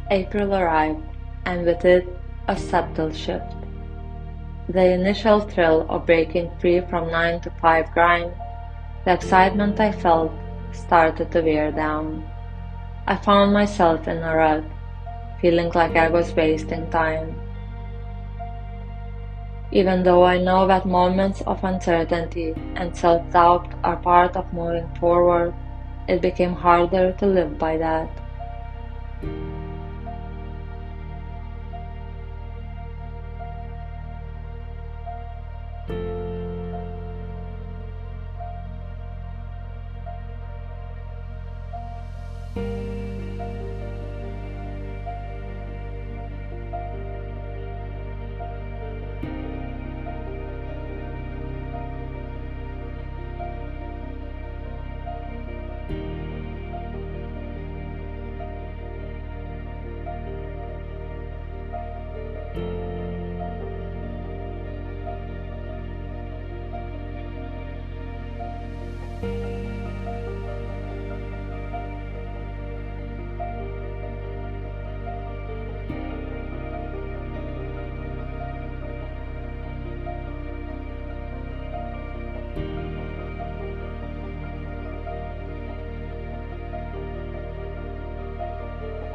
April arrived, and with it, a subtle shift. The initial thrill of breaking free from 9 to 5 grind, the excitement I felt, started to wear down. I found myself in a rut, feeling like I was wasting time. Even though I know that moments of uncertainty and self-doubt are part of moving forward, it became harder to live by that.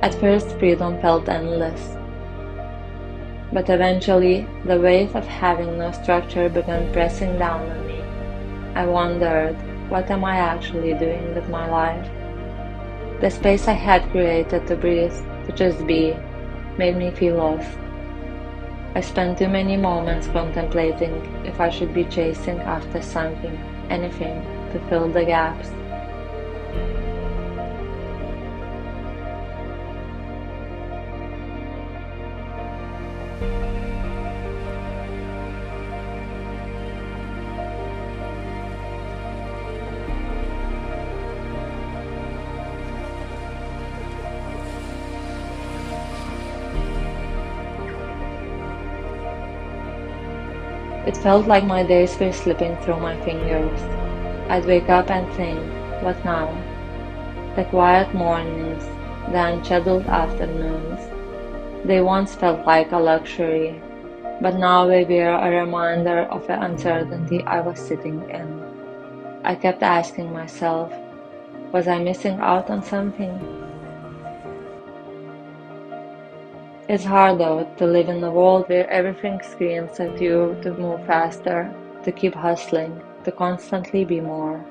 At first, freedom felt endless, but eventually, the weight of having no structure began pressing down on me. I wondered, what am I actually doing with my life? The space I had created to breathe, to just be, made me feel lost. I spent too many moments contemplating if I should be chasing after something, anything, to fill the gaps. It felt like my days were slipping through my fingers. I'd wake up and think, what now? The quiet mornings, the unscheduled afternoons, they once felt like a luxury, but now they were a reminder of the uncertainty I was sitting in. I kept asking myself, was I missing out on something? It's hard though to live in a world where everything screams at you to move faster, to keep hustling, to constantly be more.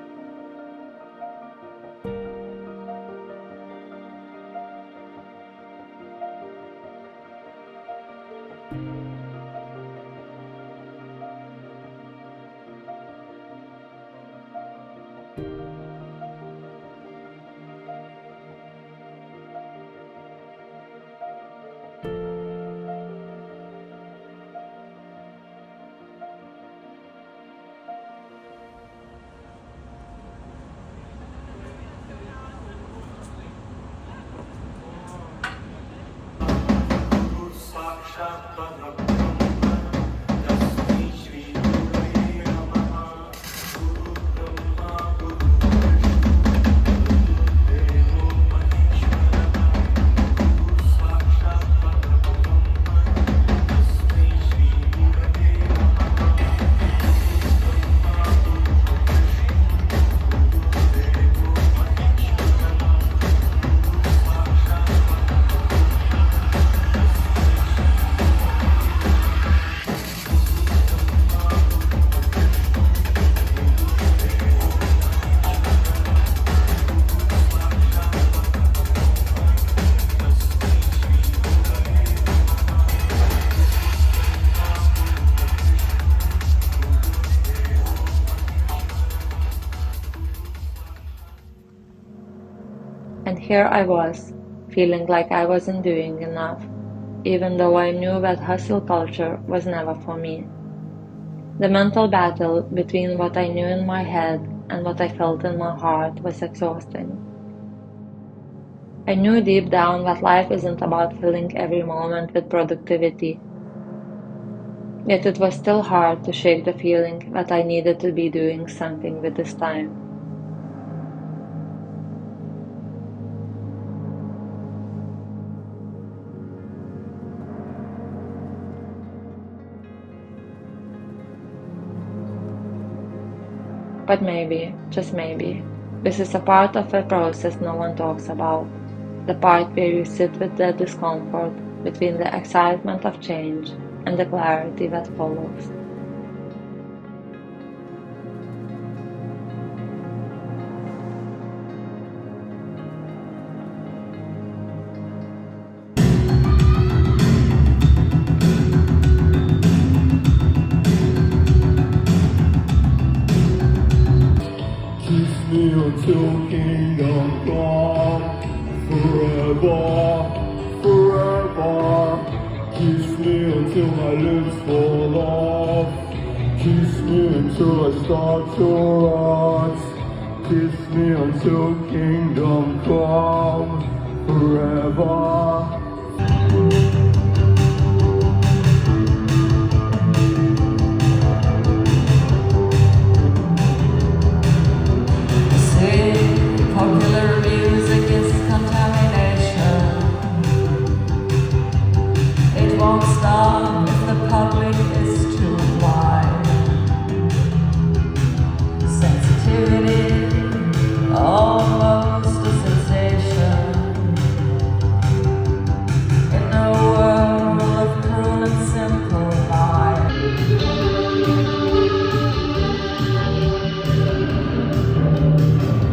And here I was, feeling like I wasn't doing enough, even though I knew that hustle culture was never for me. The mental battle between what I knew in my head and what I felt in my heart was exhausting. I knew deep down that life isn't about filling every moment with productivity. Yet it was still hard to shake the feeling that I needed to be doing something with this time. But maybe, just maybe, this is a part of a process no one talks about. The part where you sit with the discomfort between the excitement of change and the clarity that follows. Kiss me until kingdom come, forever, forever. Kiss me until my lips fall off. Kiss me until I start to rot. Kiss me until kingdom come, forever. Popular music is contamination. It won't stop if the public is too wide. Sensitivity, almost a sensation. In a world of cruel and simple lies.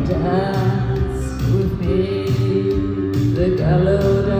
Dance with me, the gallows.